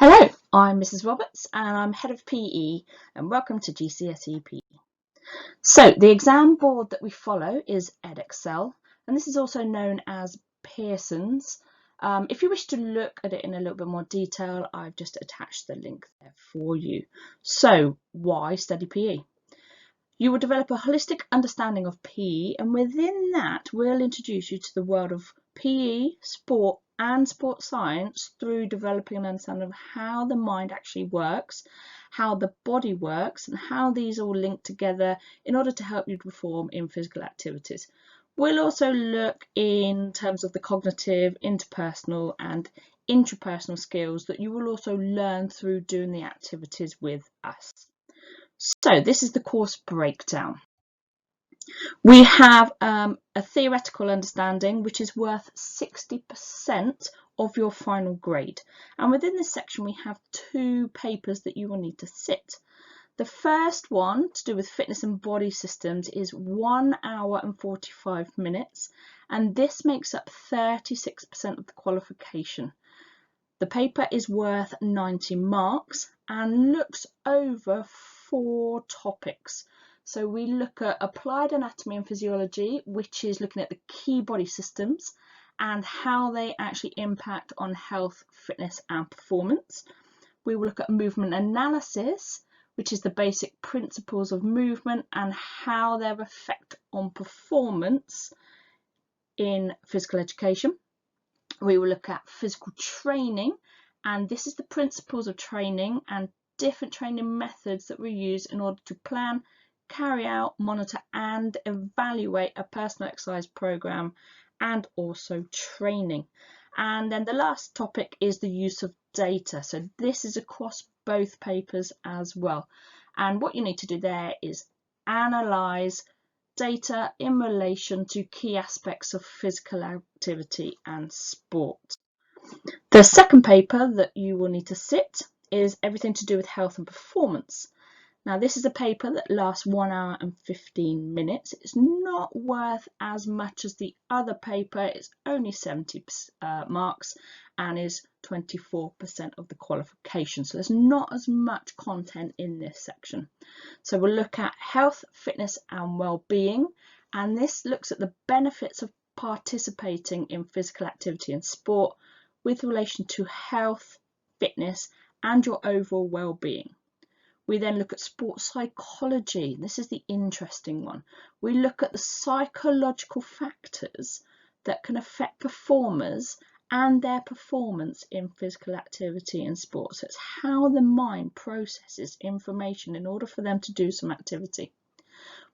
Hello, I'm Mrs. Roberts and I'm Head of PE and welcome to GCSE PE. So the exam board that we follow is Edexcel and this is also known as Pearson's. If you wish to look at it in a little bit more detail, I've just attached the link there for you. So why study PE? You will develop a holistic understanding of PE, and within that we'll introduce you to the world of PE, sport and sports science through developing an understanding of how the mind actually works, how the body works, and how these all link together in order to help you perform in physical activities. We'll also look in terms of the cognitive, interpersonal and intrapersonal skills that you will also learn through doing the activities with us. So this is the course breakdown. We have a theoretical understanding which is worth 60% of your final grade, and within this section we have two papers that you will need to sit. The first one, to do with fitness and body systems, is 1 hour and 45 minutes, and this makes up 36% of the qualification. The paper is worth 90 marks and looks over 4 topics. So we look at applied anatomy and physiology, which is looking at the key body systems and how they actually impact on health, fitness and performance. We will look at movement analysis, which is the basic principles of movement and how their effect on performance in physical education. We will look at physical training, and this is the principles of training and different training methods that we use in order to plan, carry out, monitor and evaluate a personal exercise program and also training. And then the last topic is the use of data. So this is across both papers as well. And what you need to do there is analyze data in relation to key aspects of physical activity and sport. The second paper that you will need to sit is everything to do with health and performance. Now this is a paper that lasts 1 hour and 15 minutes. It's not worth as much as the other paper. It's only 70 marks and is 24% of the qualification. So there's not as much content in this section. So we'll look at health, fitness and well-being, and this looks at the benefits of participating in physical activity and sport with relation to health, fitness and your overall well-being. We then look at sports psychology. This is the interesting one. We look at the psychological factors that can affect performers and their performance in physical activity and sports. So it's how the mind processes information in order for them to do some activity.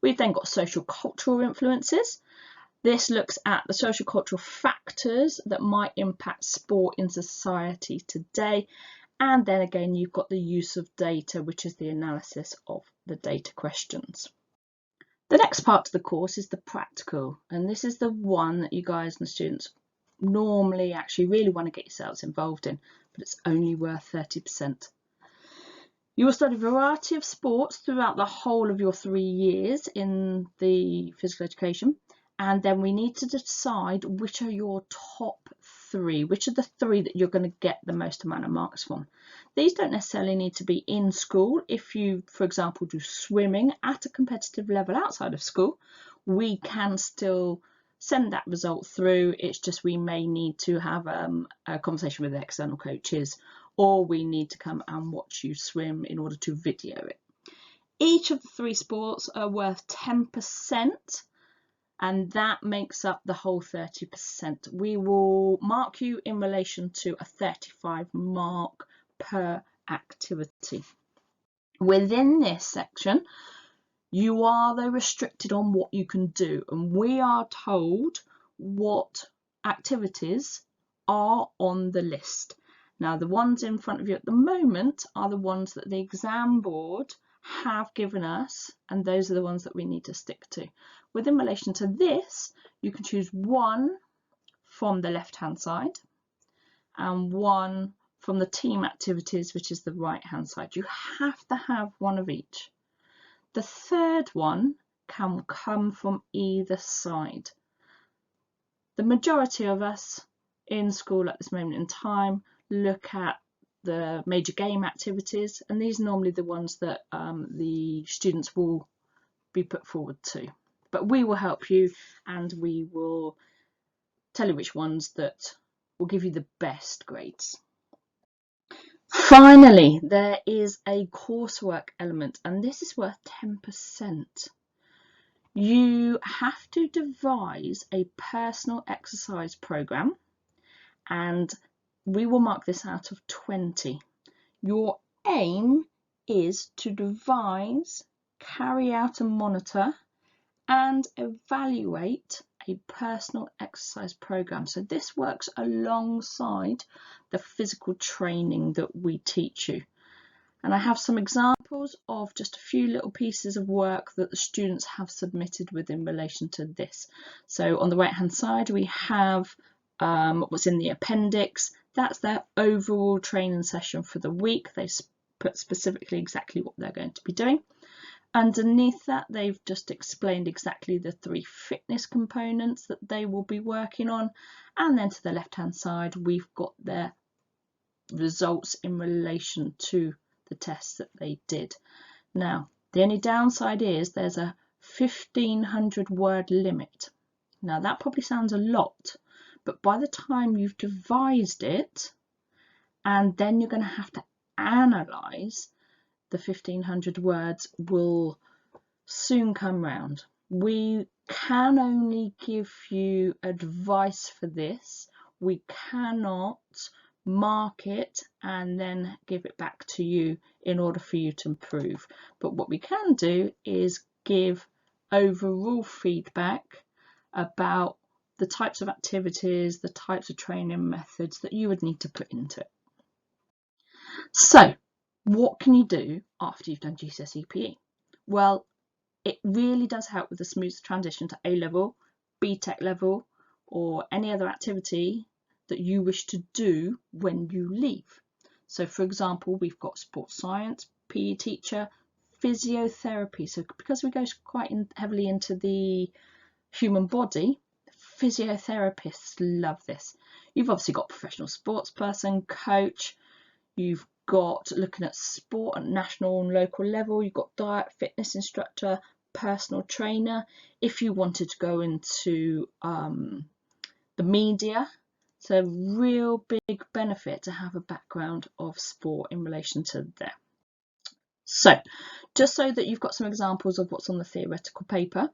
We've then got social cultural influences. This looks at the social cultural factors that might impact sport in society today. And then again, you've got the use of data, which is the analysis of the data questions. The next part of the course is the practical, and this is the one that you guys and the students normally actually really want to get yourselves involved in, but it's only worth 30%. You will study a variety of sports throughout the whole of your 3 years in the physical education, and then we need to decide which are your top 3, which are the 3 that you're going to get the most amount of marks from. These don't necessarily need to be in school. If you, for example, do swimming at a competitive level outside of school, we can still send that result through. It's just we may need to have a conversation with the external coaches, or we need to come and watch you swim in order to video it. Each of the 3 sports are worth 10%. And that makes up the whole 30%. We will mark you in relation to a 35 mark per activity. Within this section, you are though restricted on what you can do, and we are told what activities are on the list. Now the ones in front of you at the moment are the ones that the exam board have given us, and those are the ones that we need to stick to. Within relation to this, you can choose one from the left hand side and one from the team activities, which is the right hand side. You have to have one of each. The third one can come from either side. The majority of us in school at this moment in time look at the major game activities, and these are normally the ones that the students will be put forward to. But we will help you, and we will tell you which ones that will give you the best grades. Finally, there is a coursework element, and this is worth 10%. You have to devise a personal exercise program, and we will mark this out of 20. Your aim is to devise, carry out and monitor, and evaluate a personal exercise program. So this works alongside the physical training that we teach you. And I have some examples of just a few little pieces of work that the students have submitted in relation to this. So on the right hand side we have what's in the appendix. That's their overall training session for the week. They put specifically exactly what they're going to be doing. Underneath that, they've just explained exactly the 3 fitness components that they will be working on. And then to the left hand side, we've got their results in relation to the tests that they did. Now, the only downside is there's a 1,500 word limit. Now, that probably sounds a lot, but by the time you've devised it, and then you're going to have to analyse, the 1,500 words will soon come round. We can only give you advice for this. We cannot mark it and then give it back to you in order for you to improve. But what we can do is give overall feedback about the types of activities, the types of training methods that you would need to put into it. So, what can you do after you've done GCSE PE? Well, it really does help with a smooth transition to A-level, BTEC level, or any other activity that you wish to do when you leave. So for example, we've got sports science, PE teacher, physiotherapy. So because we go quite heavily into the human body, physiotherapists love this. You've obviously got professional sports person, coach, you've got looking at sport at national and local level, you've got diet, fitness instructor, personal trainer. If you wanted to go into the media, it's a real big benefit to have a background of sport in relation to there. So just so that you've got some examples of what's on the theoretical paper,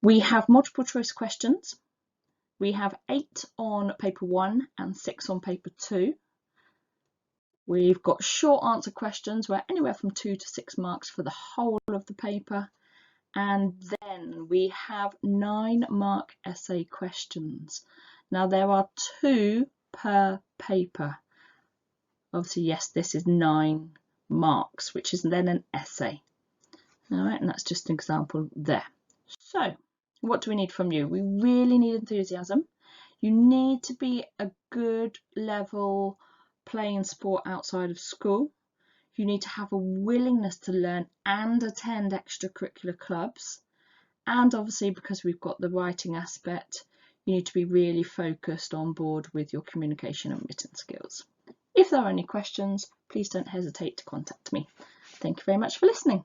we have multiple choice questions. We have 8 on paper 1 and 6 on paper 2. We've got short answer questions where anywhere from 2 to 6 marks for the whole of the paper. And then we have 9 mark essay questions. Now there are 2 per paper. Obviously, yes, this is 9 marks, which is then an essay. All right, and that's just an example there. So what do we need from you? We really need enthusiasm. You need to be a good level playing sport outside of school. You need to have a willingness to learn and attend extracurricular clubs. And obviously, because we've got the writing aspect, you need to be really focused on board with your communication and written skills. If there are any questions, please don't hesitate to contact me. Thank you very much for listening.